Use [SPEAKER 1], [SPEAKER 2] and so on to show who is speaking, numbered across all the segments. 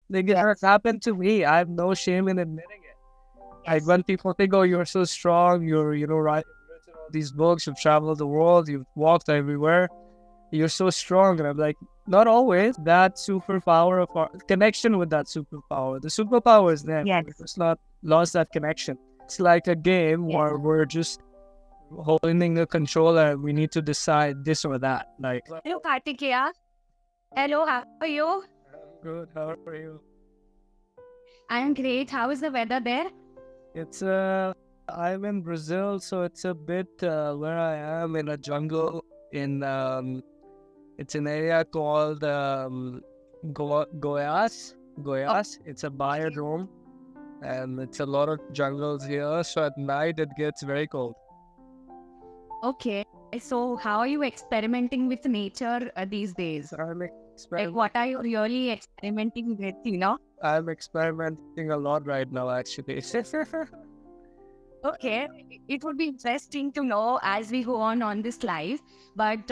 [SPEAKER 1] Like, it has happened to me. I have no shame in admitting it. Like,
[SPEAKER 2] Yes.
[SPEAKER 1] when people think, oh, you're so strong, written all these books, you've traveled the world, you've walked everywhere, you're so strong. And I'm like, not always. That superpower of our connection with that superpower. The superpower is there.
[SPEAKER 2] Yes.
[SPEAKER 1] We've just not lost that connection. It's like a game
[SPEAKER 2] Yes.
[SPEAKER 1] where we're just holding the controller. We need to decide this or that. Like,
[SPEAKER 2] Hello, Kartikeya. Hello, how are you?
[SPEAKER 1] I'm good. How are you?
[SPEAKER 2] I am great. How is the weather there?
[SPEAKER 1] It's I'm in Brazil, so it's a bit where I am in a jungle in it's an area called Goiás.
[SPEAKER 2] Oh,
[SPEAKER 1] Goiás. It's a biodome, and it's a lot of jungles here. So at night it gets very cold.
[SPEAKER 2] okay. So, how are you experimenting with nature these days?
[SPEAKER 1] So I'm
[SPEAKER 2] Like,
[SPEAKER 1] experiment.
[SPEAKER 2] what are you really experimenting with, you know?
[SPEAKER 1] I'm experimenting a lot right now, actually.
[SPEAKER 2] Okay, it would be interesting to know as we go on this live. But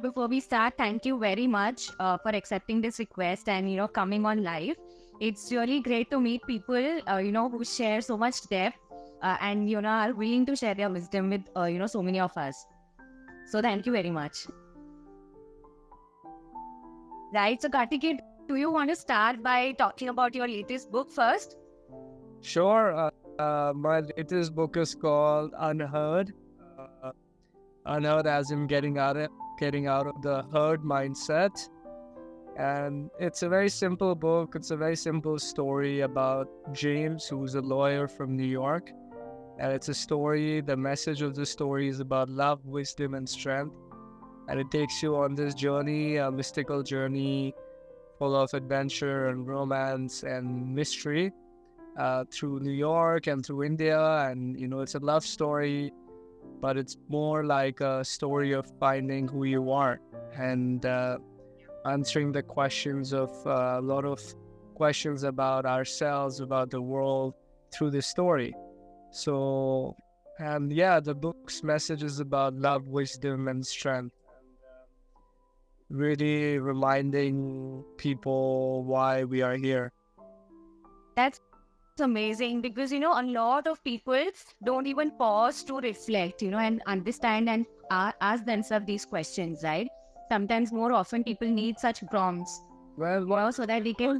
[SPEAKER 2] before we start, thank you very much for accepting this request and coming on live. It's really great to meet people who share so much depth and are willing to share their wisdom with so many of us. So thank you very much. Right. So Kartikeya, do you want to start by talking about your latest book first?
[SPEAKER 1] Sure. My latest book is called Unheard. Uh, Unheard, as in getting out of the herd mindset. And it's a very simple book. It's a very simple story about James, who's a lawyer from New York. And it's a story, the message of the story is about love, wisdom, and strength. And it takes you on this journey, a mystical journey full of adventure and romance and mystery through New York and through India. And, it's a love story, but it's more like a story of finding who you are and answering the questions of a lot of questions about ourselves, about the world through this story. So, and yeah, the book's message is about love, wisdom, and strength. Really reminding people why we are here.
[SPEAKER 2] That's amazing because a lot of people don't even pause to reflect and understand and ask themselves these questions, right? Sometimes more often people need such prompts
[SPEAKER 1] Well, what
[SPEAKER 2] so that they can.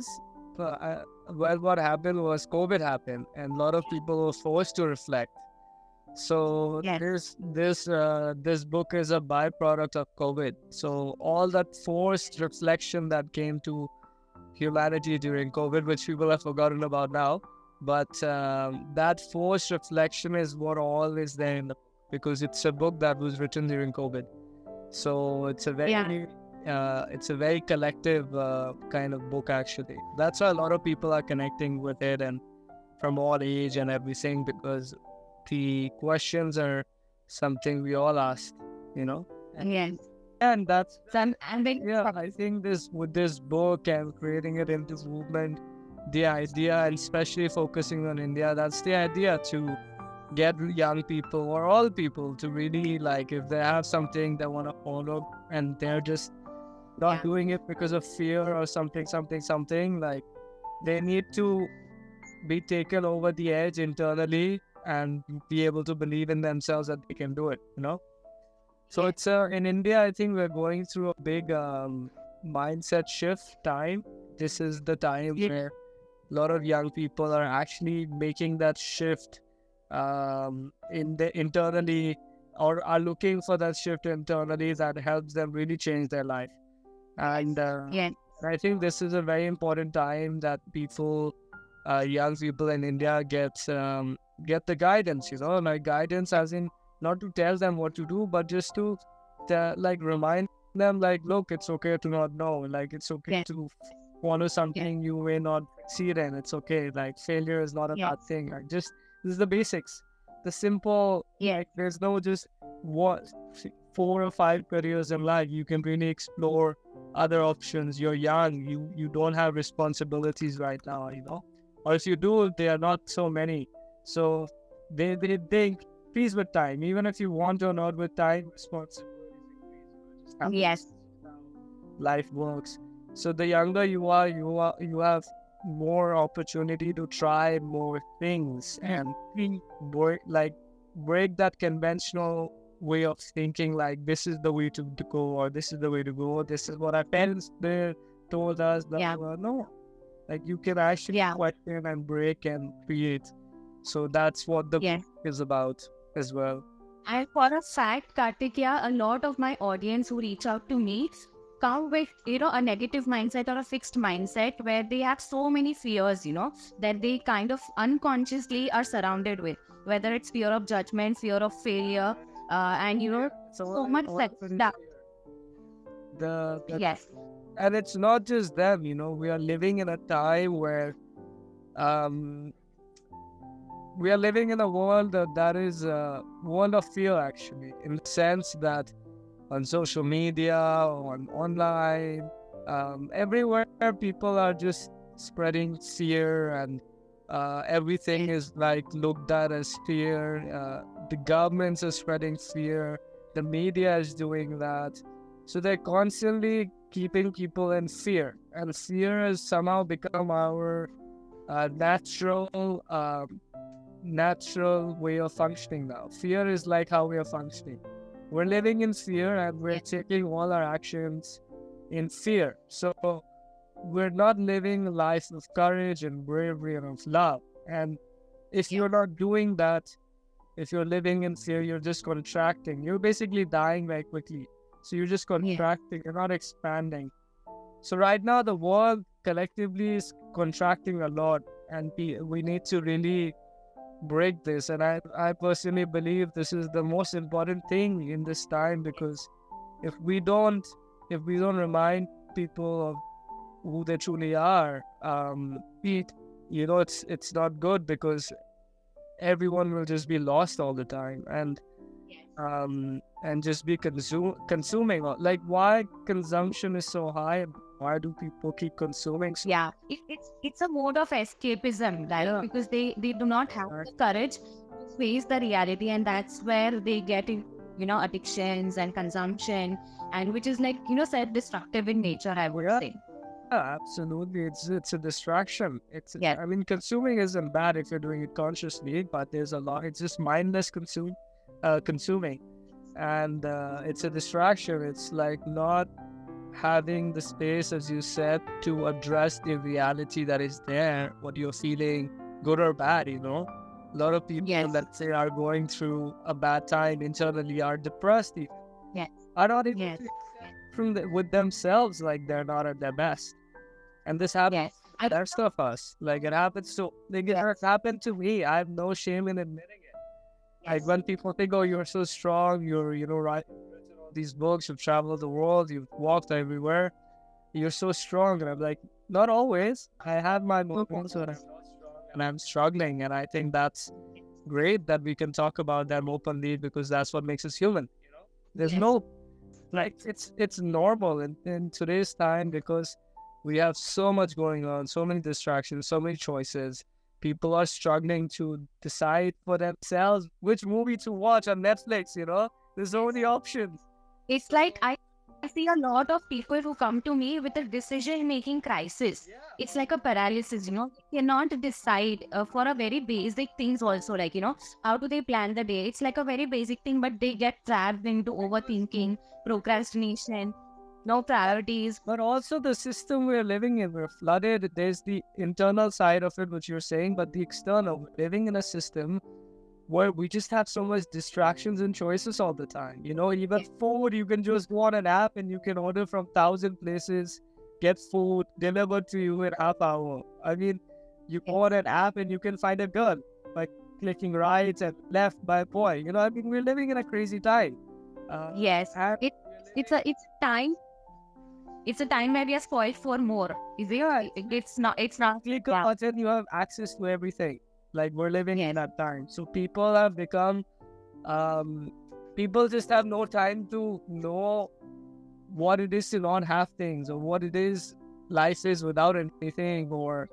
[SPEAKER 1] was what happened was COVID happened, and a lot of people were forced to reflect. So
[SPEAKER 2] Yes.
[SPEAKER 1] this book is a byproduct of COVID. So all that forced reflection that came to humanity during COVID, which people have forgotten about now, but that forced reflection is what all is there in the book, because it's a book that was written during COVID. So
[SPEAKER 2] Yeah.
[SPEAKER 1] it's a very collective kind of book actually. That's why a lot of people are connecting with it, and from all age and everything, because the questions are something we all asked, you know.
[SPEAKER 2] Yes.
[SPEAKER 1] And that's
[SPEAKER 2] And then
[SPEAKER 1] yeah. I think this with this book and creating it into movement, the idea, and especially focusing on India, that's the idea to get young people or all people to really, like, if they have something they want to follow and they're just not
[SPEAKER 2] yeah.
[SPEAKER 1] doing it because of fear or something, like, they need to be taken over the edge internally and be able to believe in themselves that they can do it. So
[SPEAKER 2] Yes.
[SPEAKER 1] it's in India, I think we're going through a big mindset shift time. This is the time
[SPEAKER 2] Yes.
[SPEAKER 1] where a lot of young people are actually making that shift in the internally, or are looking for that shift internally that helps them really change their life. And
[SPEAKER 2] Yes.
[SPEAKER 1] I think this is a very important time that young people in India get the guidance. Like guidance as in not to tell them what to do, but just to like remind them, like, look, it's okay to not know. Like, it's okay
[SPEAKER 2] Yes.
[SPEAKER 1] to follow
[SPEAKER 2] Yes.
[SPEAKER 1] something you may not succeed in. It's okay. Like, failure is not a
[SPEAKER 2] Yes.
[SPEAKER 1] bad thing. Like, just this is the basics, the simple.
[SPEAKER 2] Yes.
[SPEAKER 1] Like, there's no just what 4 or 5 careers in life. You can really explore other options. You're young. You don't have responsibilities right now. Or if you do, they are not so many. So they think, please, with time, even if you want or not, with time, responsibilities increase. Just happens.
[SPEAKER 2] Yes.
[SPEAKER 1] Life works. So the younger you are, you have more opportunity to try more things and break that conventional way of thinking, like this is the way to go, or this is the way to go, this is what our parents did, told us, blah,
[SPEAKER 2] Yeah.
[SPEAKER 1] blah, blah. No, like you can actually
[SPEAKER 2] Yeah.
[SPEAKER 1] question and break and create. So that's what the
[SPEAKER 2] Yes.
[SPEAKER 1] book is about as well.
[SPEAKER 2] And for a fact, Kartikeya, a lot of my audience who reach out to me come with, a negative mindset or a fixed mindset where they have so many fears, that they kind of unconsciously are surrounded with, whether it's fear of judgment, fear of failure, and, so much self-doubt.
[SPEAKER 1] The
[SPEAKER 2] Yes.
[SPEAKER 1] and it's not just them, we are living in a time where um we are living in a world that is a world of fear, actually, in the sense that on social media, on online, everywhere people are just spreading fear, and everything is like looked at as fear. The governments are spreading fear. The media is doing that. So they're constantly keeping people in fear, and fear has somehow become our natural way of functioning now. Fear is like how we are functioning. We're living in fear, and we're taking all our actions in fear. So we're not living a life of courage and bravery and of love. And if you're not doing that, if you're living in fear, you're just contracting. You're basically dying very quickly. So you're just contracting, you're not expanding. So right now, the world collectively is contracting a lot, and we need to really break this. And I personally believe this is the most important thing in this time, because if we don't remind people of who they truly are, it's not good, because everyone will just be lost all the time, and just be consuming. Like, why consumption is so high? Why do people keep consuming?
[SPEAKER 2] Yeah, it's a mode of escapism, right? Because they do not have the courage to face the reality, and that's where they get in, addictions and consumption, and which is like, self-destructive in nature, I would say.
[SPEAKER 1] Yeah, absolutely. It's a distraction.
[SPEAKER 2] Yes.
[SPEAKER 1] I mean, consuming isn't bad if you're doing it consciously, but there's a lot. It's just mindless consuming, and it's a distraction. It's like not having the space, as you said, to address the reality that is there, what you're feeling, good or bad. A lot of people
[SPEAKER 2] Yes.
[SPEAKER 1] that say are going through a bad time internally, are depressed, even,
[SPEAKER 2] Yes.
[SPEAKER 1] are not able
[SPEAKER 2] Yes.
[SPEAKER 1] to with themselves, like they're not at their best. And this happens
[SPEAKER 2] Yes.
[SPEAKER 1] to the rest of us. Like, it happens to, like, it has happened to me. I have no shame in admitting it. Like, when people think, oh, you're so strong, you're, right, you've written all these books, you've traveled the world, you've walked everywhere, you're so strong. And I'm like, not always. I have my moments when I'm not strong and I'm struggling. And I think that's great that we can talk about them openly, because that's what makes us human. There's no, like, it's normal in today's time, because we have so much going on, so many distractions, so many choices. People are struggling to decide for themselves which movie to watch on Netflix. There's so many options.
[SPEAKER 2] It's like I see a lot of people who come to me with a decision-making crisis. It's like a paralysis, They cannot decide for a very basic things also, like, how do they plan the day? It's like a very basic thing, but they get trapped into overthinking, procrastination, no priorities.
[SPEAKER 1] But also the system we're living in, we're flooded. There's the internal side of it, which you're saying, but the external, we're living in a system where we just have so much distractions and choices all the time. Even food, you can just go on an app and you can order from 1,000 places, get food delivered to you in half hour. I mean, you go on an app and you can find a girl by clicking right and left by a boy. I mean, we're living in a crazy time.
[SPEAKER 2] Yes,
[SPEAKER 1] And
[SPEAKER 2] it's time. It's a time where we are spoiled for more. Is it?
[SPEAKER 1] yeah,
[SPEAKER 2] It's not. It's not.
[SPEAKER 1] click a
[SPEAKER 2] Yeah.
[SPEAKER 1] button, you have access to everything. Like, we're living in
[SPEAKER 2] Yes.
[SPEAKER 1] that time. So people have become, people just have no time to know what it is to not have things, or what it is life is without anything, or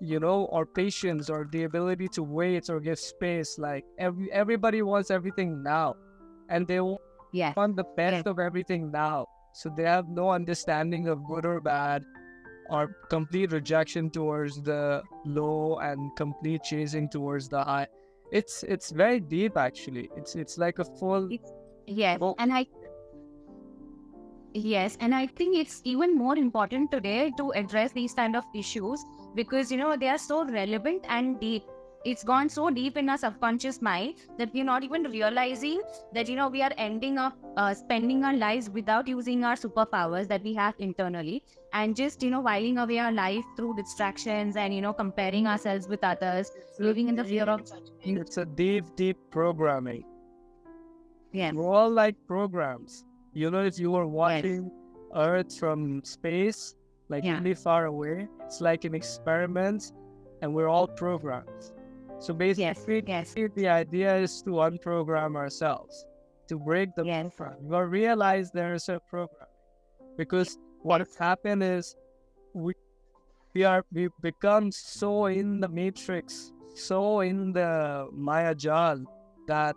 [SPEAKER 1] or patience, or the ability to wait or give space. Like, everybody wants everything now, and they
[SPEAKER 2] Yes.
[SPEAKER 1] want the best of everything now. So they have no understanding of good or bad, or complete rejection towards the low and complete chasing towards the high. It's very deep actually. It's like a full.
[SPEAKER 2] It's, yes,
[SPEAKER 1] Oh,
[SPEAKER 2] and I think it's even more important today to address these kind of issues because they are so relevant and deep. It's gone so deep in our subconscious mind that we're not even realizing that we are ending up spending our lives without using our superpowers that we have internally, and just whiling away our life through distractions and comparing ourselves with others, living in the fear of judgment.
[SPEAKER 1] it's a deep programming.
[SPEAKER 2] Yes,
[SPEAKER 1] We're all like programs. If you were
[SPEAKER 2] yes,
[SPEAKER 1] watching Earth from space, like
[SPEAKER 2] yeah,
[SPEAKER 1] really far away, it's like an experiment, and we're all programs. So
[SPEAKER 2] yes,
[SPEAKER 1] basically,
[SPEAKER 2] yes,
[SPEAKER 1] the idea is to unprogram ourselves, to break the
[SPEAKER 2] yes,
[SPEAKER 1] program, or realize there is a program. Because what has happened is we we become so in the matrix, so in the Maya Jal, that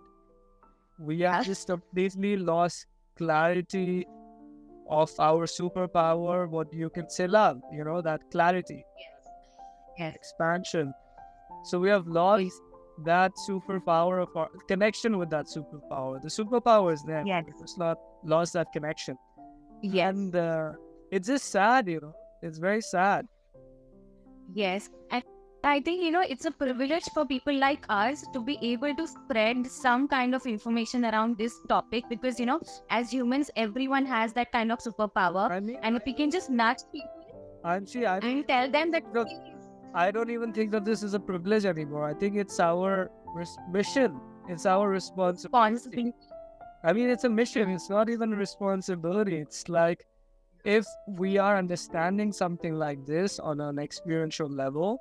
[SPEAKER 1] we have
[SPEAKER 2] yes,
[SPEAKER 1] just completely lost clarity of our superpower, what you can say love, that clarity,
[SPEAKER 2] yes,
[SPEAKER 1] expansion. So we have lost that superpower of our connection with that superpower. The superpower is there.
[SPEAKER 2] yes,
[SPEAKER 1] We just not lost that connection.
[SPEAKER 2] yes.
[SPEAKER 1] And it's just sad, It's very sad.
[SPEAKER 2] Yes, and I think it's a privilege for people like us to be able to spread some kind of information around this topic because as humans, everyone has that kind of superpower,
[SPEAKER 1] I mean,
[SPEAKER 2] and if we can just nudge people
[SPEAKER 1] actually, I
[SPEAKER 2] and tell them that
[SPEAKER 1] don't, I don't even think that this is a privilege anymore. I think it's our mission. It's our responsibility.
[SPEAKER 2] responsibility.
[SPEAKER 1] I mean, it's a mission. It's not even a responsibility. It's like if we are understanding something like this on an experiential level,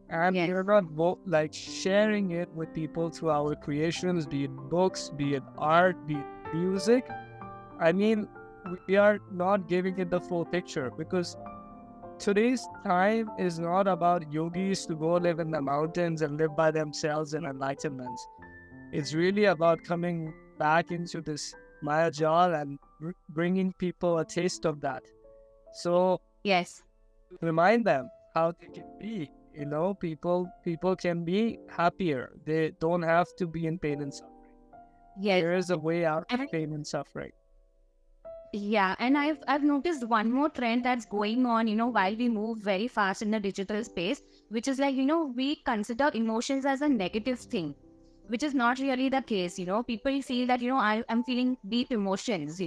[SPEAKER 1] and
[SPEAKER 2] Yes,
[SPEAKER 1] we're not like sharing it with people through our creations, be it books, be it art, be it music. I mean, we are not giving it the full picture because today's time is not about yogis to go live in the mountains and live by themselves in enlightenment. It's really about coming back into this Maya Jal and bringing people a taste of that. So
[SPEAKER 2] yes,
[SPEAKER 1] remind them how they can be. People can be happier. They don't have to be in pain and suffering.
[SPEAKER 2] yes.
[SPEAKER 1] There is a way out of
[SPEAKER 2] And
[SPEAKER 1] pain and suffering.
[SPEAKER 2] yeah, and I've noticed one more trend that's going on, while we move very fast in the digital space, which is like, we consider emotions as a negative thing, which is not really the case. People feel that, I'm feeling deep emotions,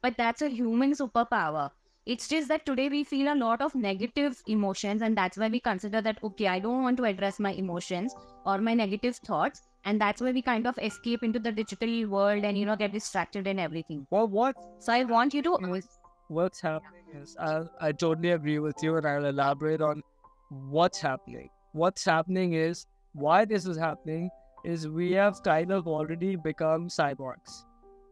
[SPEAKER 2] but that's a human superpower. It's just that today we feel a lot of negative emotions, and that's why we consider that, okay, I don't want to address my emotions or my negative thoughts. And that's why we kind of escape into the digital world and, get distracted and everything.
[SPEAKER 1] Well,
[SPEAKER 2] So I want you to
[SPEAKER 1] what's happening is I totally agree with you, and I'll elaborate on what's happening. What's happening is why this is happening is we have kind of already become cyborgs.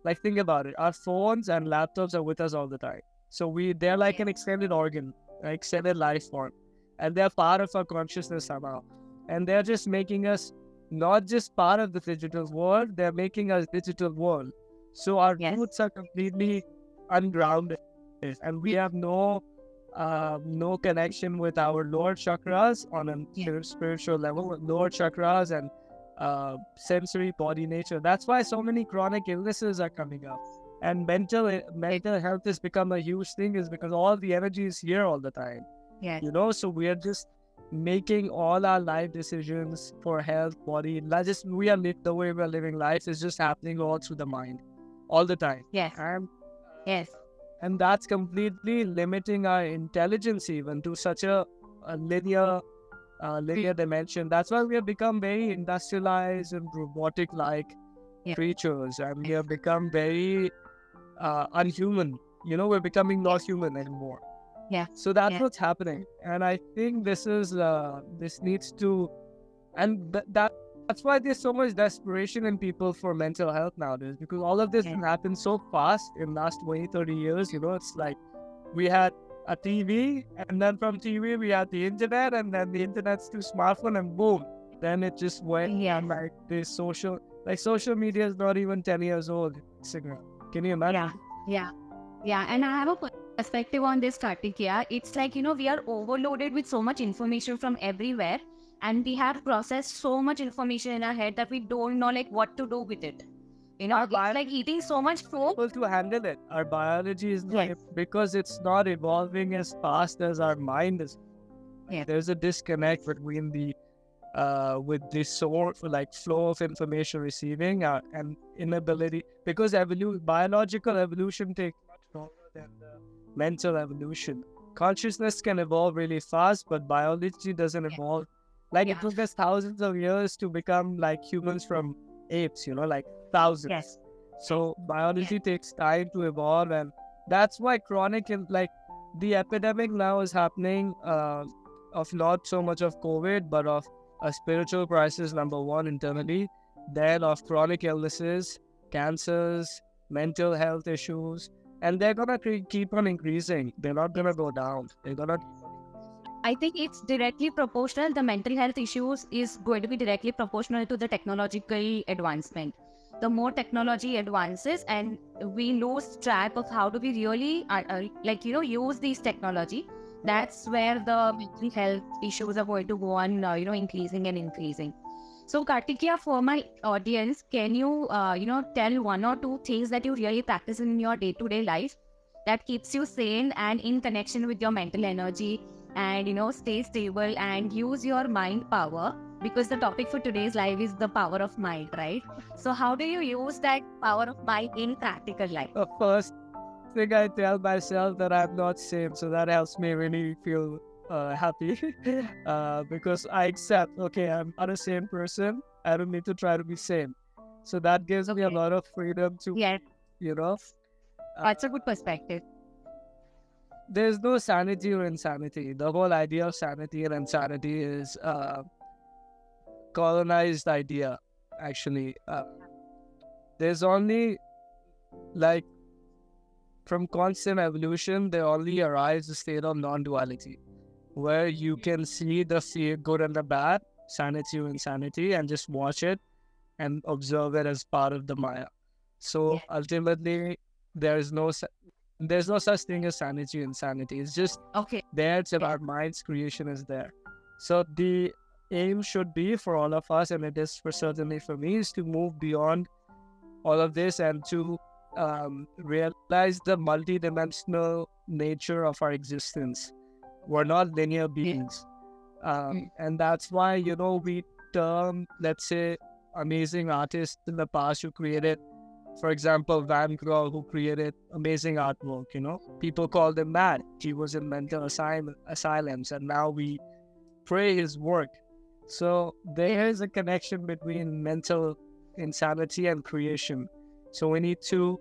[SPEAKER 1] Like think about it. Our phones and laptops are with us all the time. So they're like an extended organ, an extended life form. And they're part of our consciousness somehow. And they're just making us not just part of the digital world, they're making us digital world. So our
[SPEAKER 2] yes,
[SPEAKER 1] roots are completely ungrounded, and we have no connection with our lower chakras on a spiritual level, with lower chakras and sensory body nature. That's why so many chronic illnesses are coming up, and mental health has become a huge thing, is because all the energy is here all the time.
[SPEAKER 2] yes,
[SPEAKER 1] So we are just making all our life decisions for health, body, not just the way we are living life is just happening all through the mind, all the time,
[SPEAKER 2] yes,
[SPEAKER 1] and
[SPEAKER 2] yes,
[SPEAKER 1] and that's completely limiting our intelligence even to such a linear dimension. That's why we have become very industrialized and robotic-like
[SPEAKER 2] yes,
[SPEAKER 1] creatures, and we have become very unhuman. We're becoming not human anymore.
[SPEAKER 2] yeah,
[SPEAKER 1] So that's
[SPEAKER 2] yeah,
[SPEAKER 1] what's happening, and I think this needs to, and that's why there's so much desperation in people for mental health nowadays, because all of this
[SPEAKER 2] yes,
[SPEAKER 1] has happened so fast in last 20, 30 years. It's like we had a TV, and then from TV we had the internet, and then the internet's to smartphone, and boom, then it just went.
[SPEAKER 2] yes,
[SPEAKER 1] And like this social media is not even 10 years old. Instagram, can you imagine?
[SPEAKER 2] yeah, yeah, yeah. And I have a perspective on this, Kartikeya, it's like, we are overloaded with so much information from everywhere, and we have processed so much information in our head that we don't know like what to do with it.
[SPEAKER 1] Our
[SPEAKER 2] It's like eating so much food.
[SPEAKER 1] able to handle it. Our biology is not
[SPEAKER 2] Yes.
[SPEAKER 1] because it's not evolving as fast as our mind is.
[SPEAKER 2] Yes.
[SPEAKER 1] There's a disconnect between the with this sort like flow of information receiving and inability because biological evolution takes much longer than the mental evolution. Consciousness can evolve really fast, but biology doesn't evolve. Like it
[SPEAKER 2] Yeah.
[SPEAKER 1] took us thousands of years to become like humans from apes, like thousands.
[SPEAKER 2] Yes.
[SPEAKER 1] So biology takes time to evolve, and that's why like the epidemic now is happening of not so much of COVID, but of a spiritual crisis, number one, internally, then of chronic illnesses, cancers, mental health issues, and they're gonna keep on increasing. They're not gonna go down. They're gonna keep on increasing.
[SPEAKER 2] I think it's directly proportional. The mental health issues is going to be directly proportional to the technological advancement. The more technology advances and we lose track of how do we really use these technology, that's where the mental health issues are going to go on, increasing and increasing. So Kartikeya, for my audience, can you, tell one or two things that you really practice in your day-to-day life that keeps you sane and in connection with your mental energy, and stay stable and use your mind power, because the topic for today's live is the power of mind, right? So how do you use that power of mind in practical life?
[SPEAKER 1] The first thing I tell myself that I'm not same, so that helps me really feel happy because I accept, okay, I'm not the same person. I don't need to try to be same. So that gives me a
[SPEAKER 2] Okay.
[SPEAKER 1] lot of freedom to,
[SPEAKER 2] Yes,
[SPEAKER 1] you know,
[SPEAKER 2] that's a
[SPEAKER 1] uh,
[SPEAKER 2] good perspective.
[SPEAKER 1] there's no sanity or insanity. The whole idea of sanity and insanity is colonized idea, actually. There's only like from constant evolution, there only arrives a state of non-duality where you can see the good and the bad, sanity or insanity, and just watch it and observe it as part of the Maya. So
[SPEAKER 2] Yeah.
[SPEAKER 1] ultimately, there's no there's no such thing as sanity or insanity. It's just
[SPEAKER 2] Okay.
[SPEAKER 1] there. It's our mind's creation is there. So the aim should be for all of us, and it is for certainly for me, is to move beyond all of this and to realize the multidimensional nature of our existence. We're not linear beings.
[SPEAKER 2] Mm.
[SPEAKER 1] And that's why, we term, let's say, amazing artists in the past who created, for example, Van Gogh, who created amazing artwork, people called him mad. He was in mental asylums, and now we praise his work. So there is a connection between mental insanity and creation. So we need to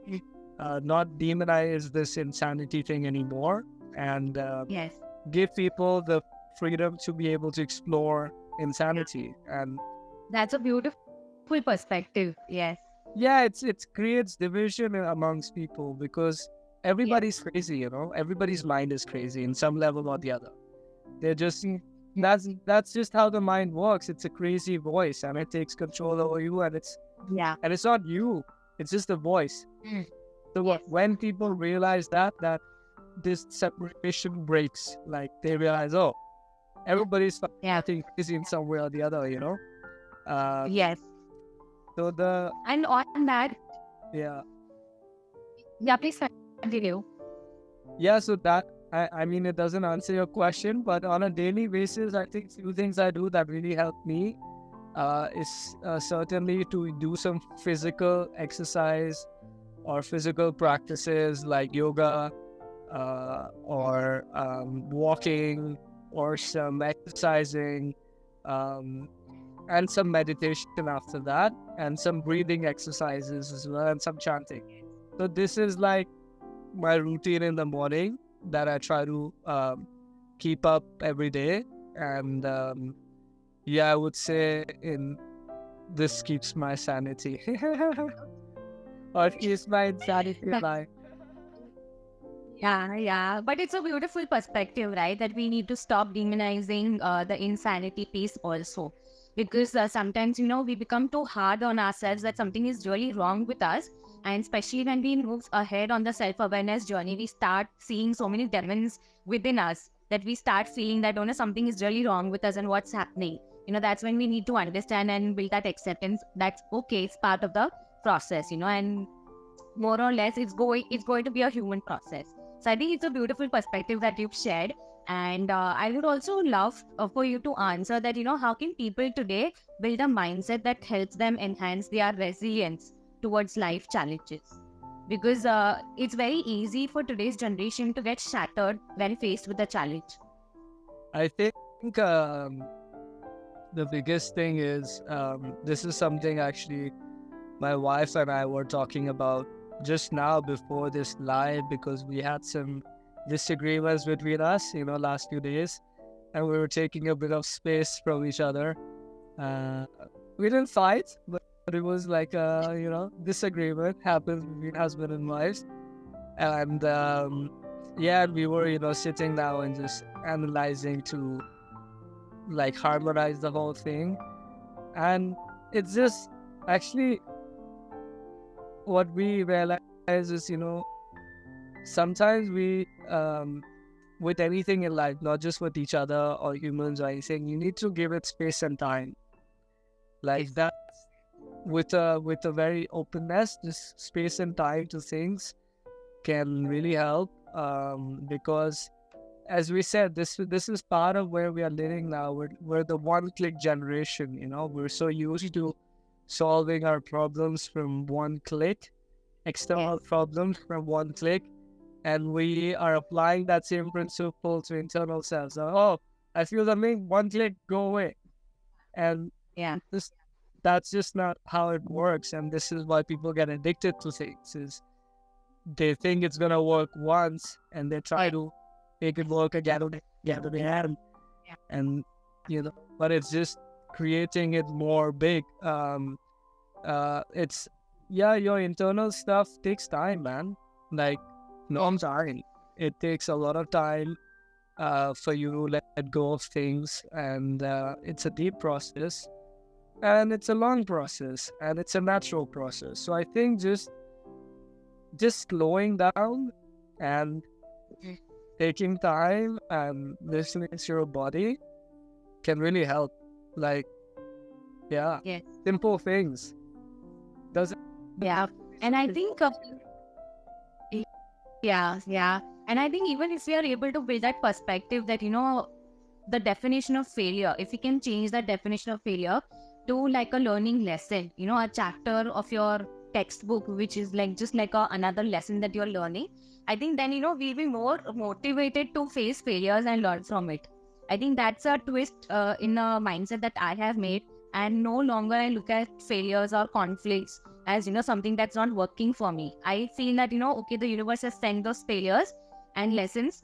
[SPEAKER 1] not demonize this insanity thing anymore, and
[SPEAKER 2] Yes.
[SPEAKER 1] give people the freedom to be able to explore insanity. And
[SPEAKER 2] That's a beautiful perspective. Yes.
[SPEAKER 1] yeah, it creates division amongst people because everybody's crazy, everybody's mind is crazy in some level or the other. They're just that's just how the mind works. It's a crazy voice and it takes control over you, and
[SPEAKER 2] Yeah.
[SPEAKER 1] it's not you, it's just a voice.
[SPEAKER 2] Mm.
[SPEAKER 1] So when people realize that this separation breaks, like they realize, oh, everybody's
[SPEAKER 2] Yeah.
[SPEAKER 1] fucking crazy in some way or the other, Uh,
[SPEAKER 2] Yes.
[SPEAKER 1] so
[SPEAKER 2] And on that,
[SPEAKER 1] yeah,
[SPEAKER 2] yeah, please continue.
[SPEAKER 1] yeah. So that I mean, it doesn't answer your question, but on a daily basis, I think few things I do that really help me is certainly to do some physical exercise or physical practices like yoga or walking or some exercising. And some meditation after that, and some breathing exercises as well, and some chanting. So this is like my routine in the morning that I try to keep up every day, and yeah, I would say in this keeps my sanity, or it keeps my insanity alive.
[SPEAKER 2] Yeah, yeah. But it's a beautiful perspective, right? That we need to stop demonizing the insanity piece also. Because sometimes, we become too hard on ourselves that something is really wrong with us. And especially when we move ahead on the self-awareness journey, we start seeing so many demons within us that we start feeling that, oh no, something is really wrong with us and what's happening. That's when we need to understand and build that acceptance. That's okay. It's part of the process, and more or less it's going to be a human process. So I think it's a beautiful perspective that you've shared. And I would also love for you to answer that, how can people today build a mindset that helps them enhance their resilience towards life challenges? Because it's very easy for today's generation to get shattered when faced with a challenge.
[SPEAKER 1] I think the biggest thing is this is something actually my wife and I were talking about just now before this live, because we had some disagreements between us, last few days, and we were taking a bit of space from each other. Uh, we didn't fight, but it was like a, disagreement happens between husband and wives. And yeah, we were, sitting down and just analyzing to like harmonize the whole thing. And it's just actually what we realize is, sometimes we, with anything in life, not just with each other or humans or anything, you need to give it space and time. Like
[SPEAKER 2] Yes.
[SPEAKER 1] that, with a very openness, just space and time to things can really help. Because as we said, this is part of where we are living now. We're the one-click generation. We're so used to solving our problems from one click, external
[SPEAKER 2] Yes.
[SPEAKER 1] problems from one click, and we are applying that same principle to internal selves. Oh, I feel something, one click, go away. And
[SPEAKER 2] Yeah.
[SPEAKER 1] this that's just not how it works. And this is why people get addicted to things, is they think it's gonna work once and they try to make it work again and again. And but it's just creating it more big. It's yeah, your internal stuff takes time, man. Like, no, I'm sorry, it takes a lot of time for you to let go of things, and it's a deep process, and it's a long process, and it's a natural process. So I think just slowing down and taking time and listening to your body can really help. Like, yeah,
[SPEAKER 2] Yes.
[SPEAKER 1] simple things. Doesn't
[SPEAKER 2] Yeah. And I think yeah, yeah. And I think even if we are able to build that perspective that, the definition of failure, if we can change that definition of failure to like a learning lesson, a chapter of your textbook, which is like just like another lesson that you're learning, I think then, we'll be more motivated to face failures and learn from it. I think that's a twist in a mindset that I have made. And no longer I look at failures or conflicts as, something that's not working for me. I feel that, okay, the universe has sent those failures and lessons,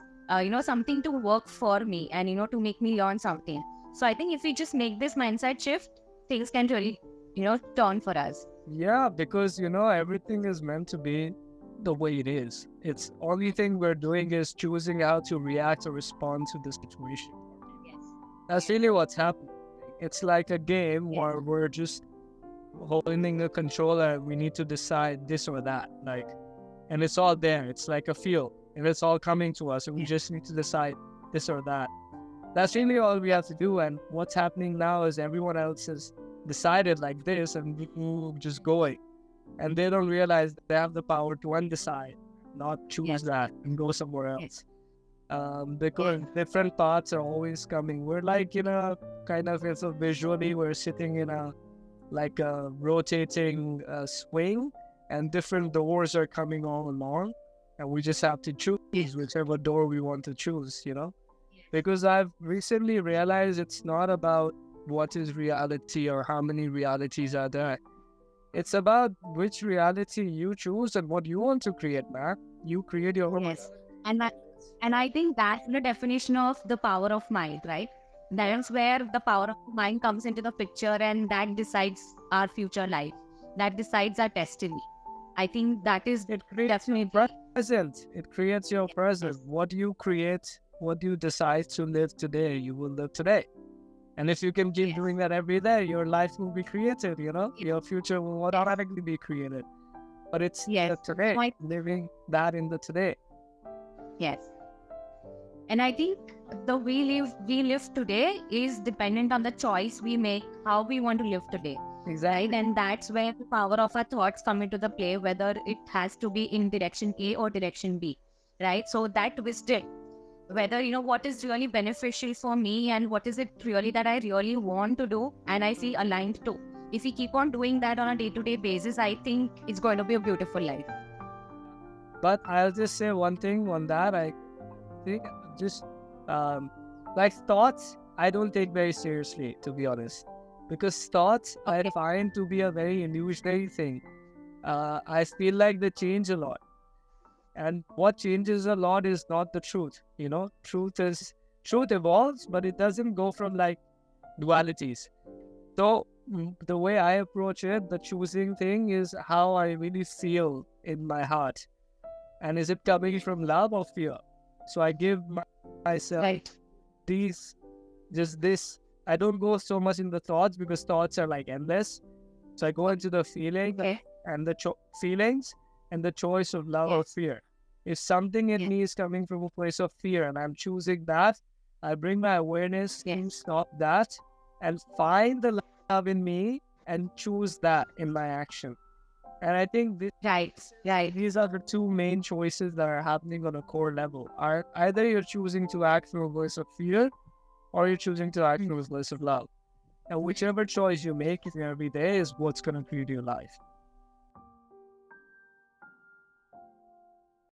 [SPEAKER 2] something to work for me and, to make me learn something. So I think if we just make this mindset shift, things can really, turn for us.
[SPEAKER 1] Yeah, because everything is meant to be the way it is. It's only thing we're doing is choosing how to react or respond to the situation.
[SPEAKER 2] Yes.
[SPEAKER 1] That's really what's happening. It's like a game
[SPEAKER 2] Yes.
[SPEAKER 1] where we're just holding the controller. We need to decide this or that, like, and it's all there. It's like a field, and it's all coming to us, and we just need to decide this or that. That's really all we have to do. And what's happening now is everyone else has decided like this, and we're just going, and they don't realize they have the power to undecide, not choose
[SPEAKER 2] Yes.
[SPEAKER 1] that and go somewhere
[SPEAKER 2] Yes.
[SPEAKER 1] else. Because different thoughts are always coming. We're like kind of, it's a visually, we're sitting in a like a rotating swing, and different doors are coming all along, and we just have to choose whichever door we want to choose. Because I've recently realized it's not about what is reality or how many realities are there. It's about which reality you choose and what you want to create, man. You create your own.
[SPEAKER 2] Yes. And I think that's the definition of the power of mind, right? That's where the power of mind comes into the picture, and that decides our future life. That decides our destiny. I think that is
[SPEAKER 1] It creates
[SPEAKER 2] definitely
[SPEAKER 1] present. It creates your present.
[SPEAKER 2] yes.
[SPEAKER 1] What you create, what you decide to live today, you will live today. And if you can keep
[SPEAKER 2] Yes.
[SPEAKER 1] doing that every day, your life will be created, your future will automatically be created. but it's
[SPEAKER 2] Yes.
[SPEAKER 1] the today,
[SPEAKER 2] Point.
[SPEAKER 1] living that in the today.
[SPEAKER 2] Yes. And I think the we live today is dependent on the choice we make, how we want to live today.
[SPEAKER 1] Exactly.
[SPEAKER 2] Right? And that's where the power of our thoughts come into the play, whether it has to be in direction A or direction B. Right? So that wisdom, whether what is really beneficial for me and what is it really that I really want to do and I feel aligned to. If we keep on doing that on a day-to-day basis, I think it's going to be a beautiful life.
[SPEAKER 1] But I'll just say one thing on that. I think just um, like thoughts, I don't take very seriously, to be honest, because thoughts I
[SPEAKER 2] Okay.
[SPEAKER 1] find to be a very illusionary thing. I feel like they change a lot, and what changes a lot is not the truth. Truth evolves, but it doesn't go from like dualities. So the way I approach it, the choosing thing is how I really feel in my heart, and is it coming from love or fear? So I give myself
[SPEAKER 2] Right.
[SPEAKER 1] these, just this. I don't go so much in the thoughts because thoughts are like endless. So I go into the feeling
[SPEAKER 2] Okay.
[SPEAKER 1] and the feelings and the choice of love or
[SPEAKER 2] Yes.
[SPEAKER 1] fear. If something in
[SPEAKER 2] Yes.
[SPEAKER 1] me is coming from a place of fear and I'm choosing that, I bring my awareness to
[SPEAKER 2] Yes.
[SPEAKER 1] stop that and find the love in me and choose that in my action. And I think
[SPEAKER 2] Right. Right.
[SPEAKER 1] these are the two main choices that are happening on a core level. Are either you're choosing to act from a voice of fear or you're choosing to act from a voice of love. And whichever choice you make in every day is what's going to create your life.